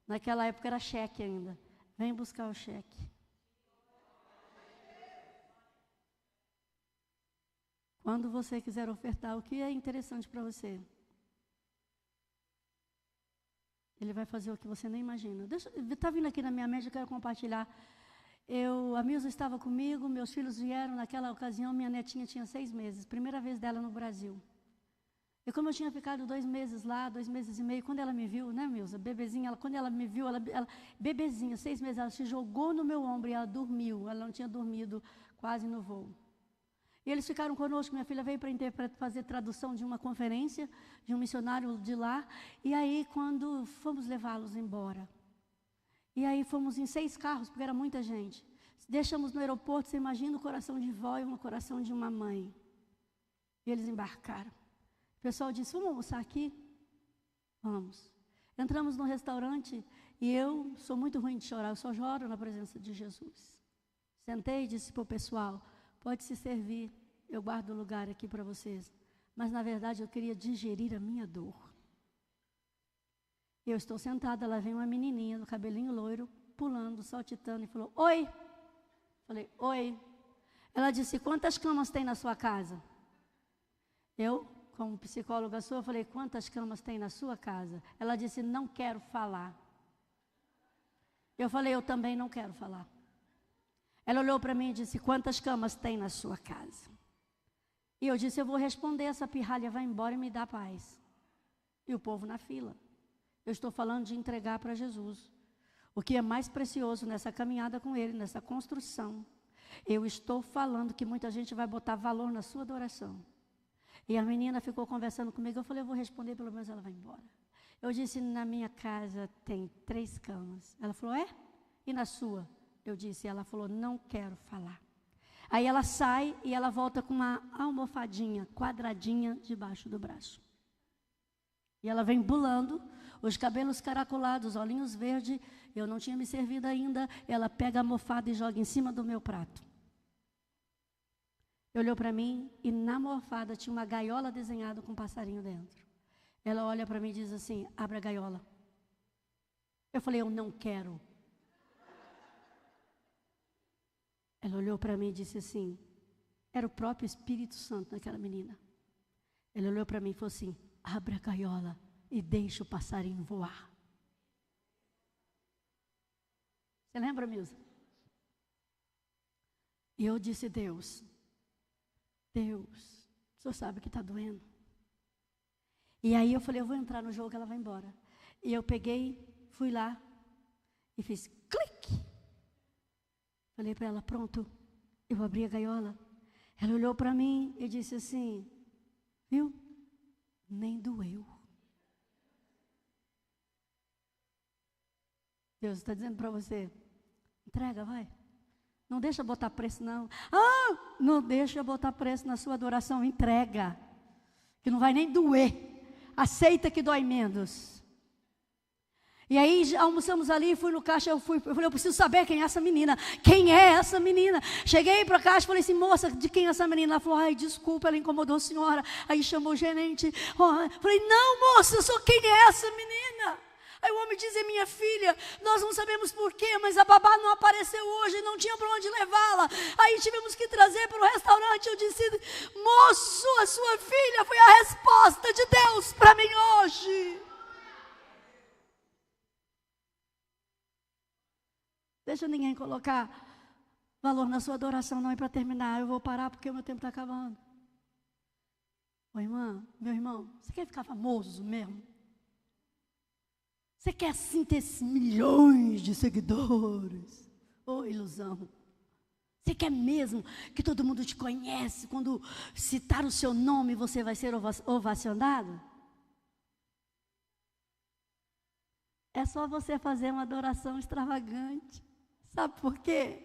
S1: Naquela época era cheque ainda. Vem buscar o cheque. Quando você quiser ofertar, o que é interessante para você? Ele vai fazer o que você nem imagina. Está vindo aqui na minha mente, eu quero compartilhar. A Milza estava comigo, meus filhos vieram naquela ocasião, minha netinha tinha 6 meses, primeira vez dela no Brasil. E como eu tinha ficado 2 meses lá, 2 meses e meio, quando ela me viu, né, Milza, bebezinha, quando ela me viu, bebezinha, 6 meses, ela se jogou no meu ombro e ela dormiu, ela não tinha dormido quase no voo. E eles ficaram conosco, minha filha veio para fazer tradução de uma conferência, de um missionário de lá, e aí quando fomos levá-los embora, e aí fomos em 6 carros, porque era muita gente. Deixamos no aeroporto, você imagina o coração de vó e o coração de uma mãe. E eles embarcaram. O pessoal disse, vamos almoçar aqui? Vamos. Entramos no restaurante e eu sou muito ruim de chorar, eu só choro na presença de Jesus. Sentei e disse para o pessoal, pode se servir, eu guardo o lugar aqui para vocês. Mas na verdade eu queria digerir a minha dor. Eu estou sentada, lá vem uma menininha do cabelinho loiro, pulando, saltitando, e falou, oi. Falei, oi. Ela disse, quantas camas tem na sua casa? Eu, como psicóloga sua, falei, quantas camas tem na sua casa? Ela disse, não quero falar. Eu falei, eu também não quero falar. Ela olhou para mim e disse, quantas camas tem na sua casa? E eu disse, eu vou responder, essa pirralha vai embora e me dá paz. E o povo na fila. Eu estou falando de entregar para Jesus. O que é mais precioso nessa caminhada com Ele, nessa construção. Eu estou falando que muita gente vai botar valor na sua adoração. E a menina ficou conversando comigo. Eu falei, eu vou responder, pelo menos ela vai embora. Eu disse, na minha casa tem 3 camas. Ela falou, é? E na sua? Eu disse, ela falou, não quero falar. Aí ela sai e ela volta com uma almofadinha quadradinha debaixo do braço. E ela vem pulando, os cabelos caracolados, olhinhos verdes, eu não tinha me servido ainda, ela pega a almofada e joga em cima do meu prato. olhou para mim e na almofada tinha uma gaiola desenhada com um passarinho dentro. Ela olha para mim e diz assim: abre a gaiola. Eu falei: eu não quero. Ela olhou para mim e disse assim, era o próprio Espírito Santo naquela menina. Ela olhou para mim e falou assim: abre a gaiola e deixa o passarinho voar. Você lembra, Milza? E eu disse: Deus, o Senhor sabe que está doendo. E aí eu falei: eu vou entrar no jogo, ela vai embora. E eu peguei, fui lá e fiz clique. Falei para ela: pronto, eu abri a gaiola. Ela olhou para mim e disse assim: viu? Nem doeu. Deus está dizendo para você: entrega, vai. Não deixa botar preço, não. Não deixa botar preço na sua adoração. Entrega, que não vai nem doer. Aceita que dói menos. E aí almoçamos ali, fui no caixa, eu falei: eu preciso saber quem é essa menina. Quem é essa menina? Cheguei para a caixa e falei assim: moça, de quem é essa menina? Ela falou: ai, desculpa, ela incomodou a senhora. Aí chamou o gerente. Falei: não, moça, eu sou quem é essa menina? Aí o homem diz: minha filha, nós não sabemos porquê, mas a babá não apareceu hoje, não tinha para onde levá-la. Aí tivemos que trazer para o restaurante. Eu disse: moço, a sua filha foi a resposta de Deus para mim hoje. Deixa ninguém colocar valor na sua adoração, não. É para terminar, eu vou parar porque o meu tempo está acabando. Ô irmã, meu irmão, você quer ficar famoso mesmo? Você quer sim ter milhões de seguidores? Ô ilusão. Você quer mesmo que todo mundo te conhece? Quando citar o seu nome, você vai ser ovacionado? É só você fazer uma adoração extravagante. Sabe por quê?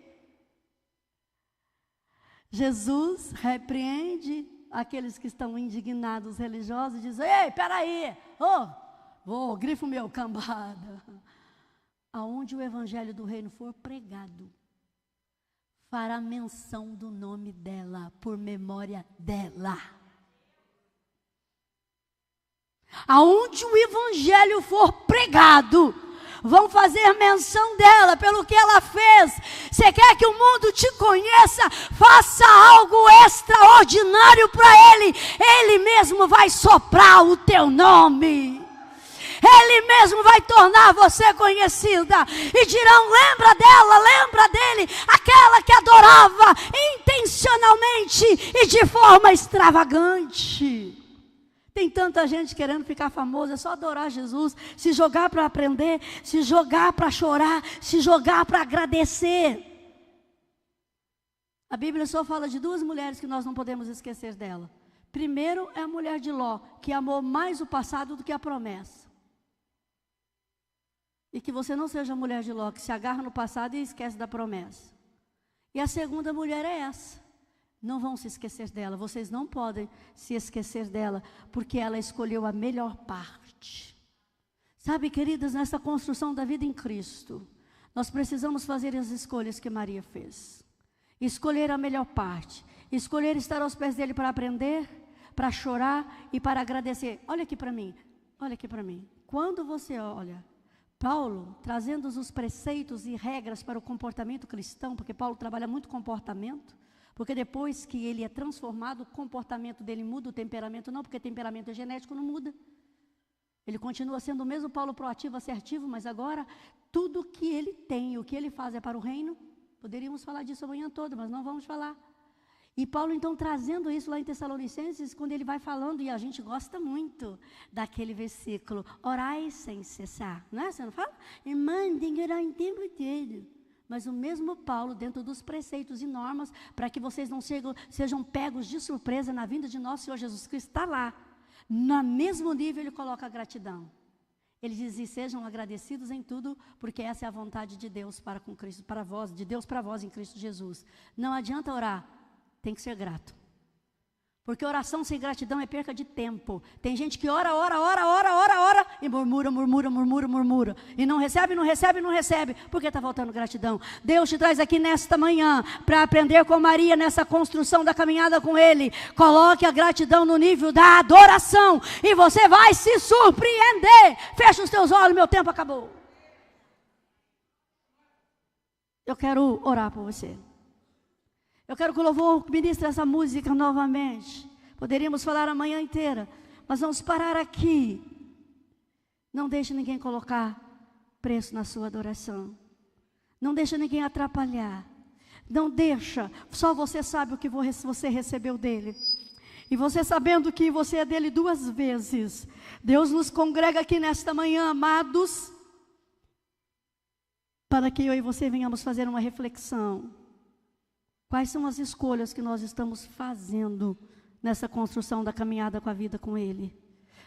S1: Jesus repreende aqueles que estão indignados religiosos e diz: ei, peraí, grifo meu, cambada. Aonde o evangelho do reino for pregado, fará menção do nome dela, por memória dela. Aonde o evangelho for pregado, vão fazer menção dela, pelo que ela fez. Você quer que o mundo te conheça? Faça algo extraordinário para ele. Ele mesmo vai soprar o teu nome. Ele mesmo vai tornar você conhecida. E dirão: lembra dela, lembra dele, aquela que adorava intencionalmente e de forma extravagante. Tem tanta gente querendo ficar famosa, é só adorar Jesus, se jogar para aprender, se jogar para chorar, se jogar para agradecer. A Bíblia só fala de duas mulheres que nós não podemos esquecer dela. Primeiro é a mulher de Ló, que amou mais o passado do que a promessa. E que você não seja a mulher de Ló, que se agarra no passado e esquece da promessa. E a segunda mulher é essa. Não vão se esquecer dela, vocês não podem se esquecer dela, porque ela escolheu a melhor parte. Sabe, queridas, nessa construção da vida em Cristo, nós precisamos fazer as escolhas que Maria fez. Escolher a melhor parte, escolher estar aos pés dele para aprender, para chorar e para agradecer. Olha aqui para mim, olha aqui para mim. Quando você olha Paulo trazendo os preceitos e regras para o comportamento cristão, porque Paulo trabalha muito comportamento, porque depois que ele é transformado, o comportamento dele muda, o temperamento não, porque temperamento é genético, não muda. Ele continua sendo o mesmo Paulo proativo, assertivo, mas agora tudo que ele tem, o que ele faz é para o reino. Poderíamos falar disso a manhã toda, mas não vamos falar. E Paulo então trazendo isso lá em Tessalonicenses, quando ele vai falando, e a gente gosta muito daquele versículo: orai sem cessar, não é? Você não fala? Irmã, tem que orar em tempo todo. Mas o mesmo Paulo, dentro dos preceitos e normas, para que vocês não sejam pegos de surpresa na vinda de nosso Senhor Jesus Cristo, está lá. No mesmo nível ele coloca a gratidão. Ele diz: e sejam agradecidos em tudo, porque essa é a vontade de Deus para com Cristo, para vós, de Deus para vós em Cristo Jesus. Não adianta orar, tem que ser grato. Porque oração sem gratidão é perca de tempo. Tem gente que ora e murmura, murmura, murmura, murmura. E não recebe, não recebe, não recebe, porque está faltando gratidão. Deus te traz aqui nesta manhã para aprender com Maria nessa construção da caminhada com Ele. Coloque a gratidão no nível da adoração e você vai se surpreender. Fecha os teus olhos, meu tempo acabou. Eu quero orar por você. Eu quero que o louvor ministre essa música novamente. Poderíamos falar a manhã inteira, mas vamos parar aqui. Não deixe ninguém colocar preço na sua adoração. Não deixe ninguém atrapalhar. Não deixa, só você sabe o que você recebeu dele. E você sabendo que você é dele 2 vezes. Deus nos congrega aqui nesta manhã, amados, para que eu e você venhamos fazer uma reflexão. Quais são as escolhas que nós estamos fazendo nessa construção da caminhada com a vida com Ele?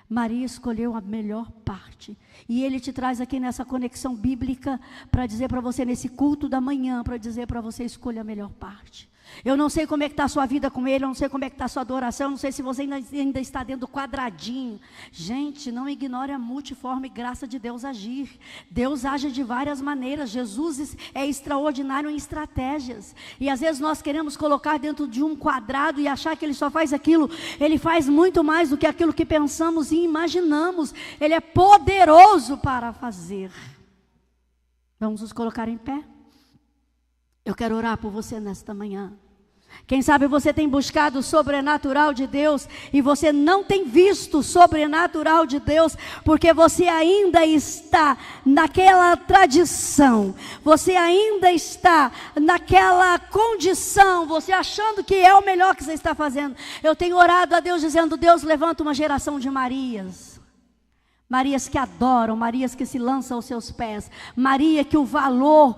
S1: Maria escolheu a melhor parte. E Ele te traz aqui nessa conexão bíblica para dizer para você, nesse culto da manhã, para dizer para você, escolha a melhor parte. Eu não sei como é que está a sua vida com Ele, eu não sei como é que está a sua adoração, eu não sei se você ainda está dentro do quadradinho. Gente, não ignore a multiforme graça de Deus agir. Deus age de várias maneiras. Jesus é extraordinário em estratégias. E às vezes nós queremos colocar dentro de um quadrado e achar que Ele só faz aquilo. Ele faz muito mais do que aquilo que pensamos e imaginamos. Ele é poderoso para fazer. Vamos nos colocar em pé? Eu quero orar por você nesta manhã. Quem sabe você tem buscado o sobrenatural de Deus e você não tem visto o sobrenatural de Deus, porque você ainda está naquela tradição, você ainda está naquela condição, você achando que é o melhor que você está fazendo. Eu tenho orado a Deus dizendo, Deus, levanta uma geração de Marias. Marias que adoram, Marias que se lançam aos seus pés, Maria que o valor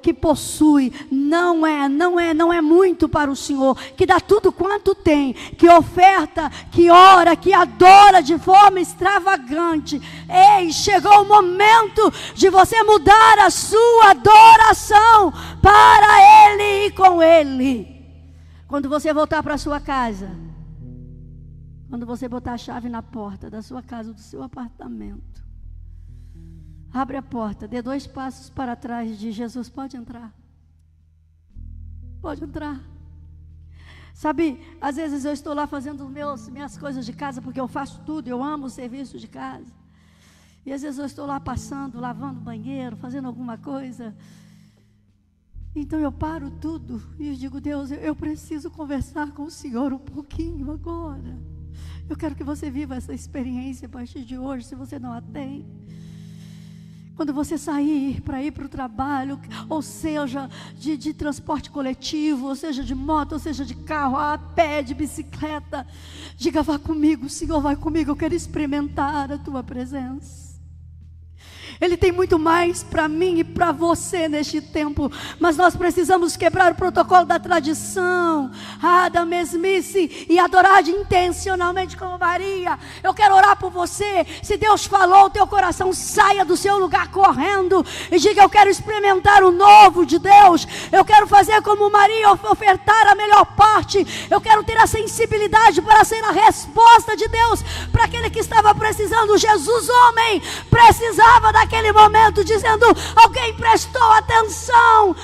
S1: que possui não é muito para o Senhor, que dá tudo quanto tem, que oferta, que ora, que adora de forma extravagante. Ei, chegou o momento de você mudar a sua adoração para Ele e com Ele. Quando você voltar para a sua casa, quando você botar a chave na porta da sua casa, do seu apartamento, abre a porta, dê 2 passos para trás e diz, Jesus, pode entrar. Pode entrar. Sabe, às vezes eu estou lá fazendo minhas coisas de casa, porque eu faço tudo, eu amo o serviço de casa. E às vezes eu estou lá passando, lavando o banheiro, fazendo alguma coisa. Então eu paro tudo e digo, Deus, eu preciso conversar com o Senhor um pouquinho agora. Eu quero que você viva essa experiência a partir de hoje, se você não a tem. Quando você sair para ir para o trabalho, ou seja, de transporte coletivo, ou seja, de moto, ou seja, de carro, a pé, de bicicleta, diga, vá comigo, Senhor, vai comigo, eu quero experimentar a Tua presença. Ele tem muito mais para mim e para você neste tempo, mas nós precisamos quebrar o protocolo da tradição, da mesmice, e adorar intencionalmente como Maria. Eu quero orar por você. Se Deus falou, o teu coração saia do seu lugar correndo e diga, eu quero experimentar o novo de Deus. Eu quero fazer como Maria, ofertar a melhor parte. Eu quero ter a sensibilidade para ser a resposta de Deus para aquele que estava precisando. Jesus, homem, precisava daquele momento, dizendo, alguém prestou atenção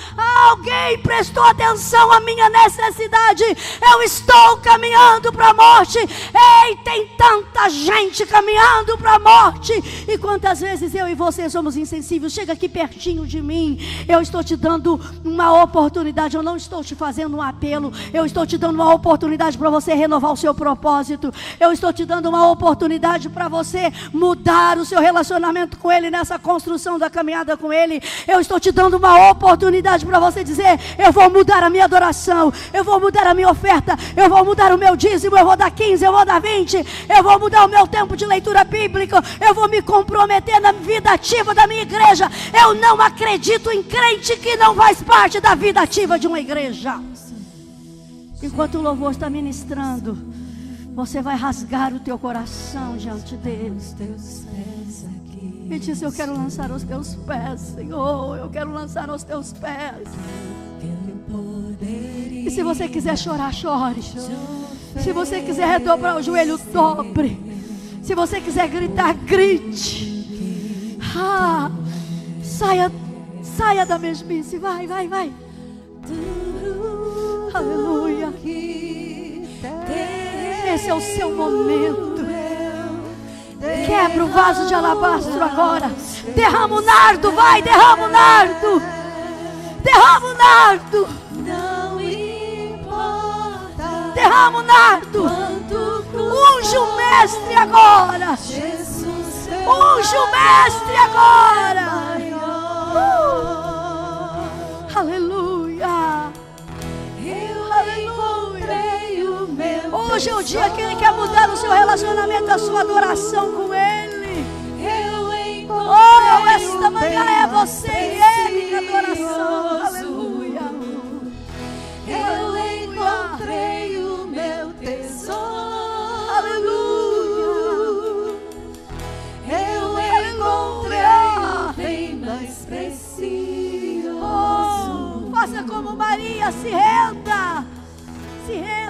S1: à minha necessidade. Eu estou caminhando para a morte. Ei, tem tanta gente caminhando para a morte, e quantas vezes eu e você somos insensíveis. Chega aqui pertinho de mim, eu estou te dando uma oportunidade, eu não estou te fazendo um apelo, eu estou te dando uma oportunidade para você renovar o seu propósito, eu estou te dando uma oportunidade para você mudar o seu relacionamento com Ele nessa construção da caminhada com Ele. Eu estou te dando uma oportunidade para você dizer, eu vou mudar a minha adoração, eu vou mudar a minha oferta, eu vou mudar o meu dízimo, eu vou dar 15, eu vou dar 20, eu vou mudar o meu tempo de leitura bíblica, eu vou me comprometer na vida ativa da minha igreja. Eu não acredito em crente que não faz parte da vida ativa de uma igreja. Enquanto o louvor está ministrando, você vai rasgar o teu coração diante dele. E diz, eu quero lançar aos teus pés, Senhor, eu quero lançar aos teus pés. E se você quiser chorar, chore. Se você quiser redobrar o joelho, dobre. Se você quiser gritar, grite. Saia da mesmice. Vai. Aleluia. Esse é o seu momento. Quebra o vaso de alabastro agora. Derrama o nardo, vai, derrama o nardo. Derrama o nardo.
S2: Não importa.
S1: Derrama o nardo. Unge o mestre agora. Unge o mestre agora. Aleluia. Hoje é o dia que Ele quer mudar o seu relacionamento, a sua adoração com Ele. Oh, esta manhã é você e Ele na adoração. Aleluia.
S2: Eu encontrei o meu tesouro.
S1: Aleluia.
S2: Eu encontrei o bem mais precioso.
S1: Oh, faça como Maria, se renda. Se renda.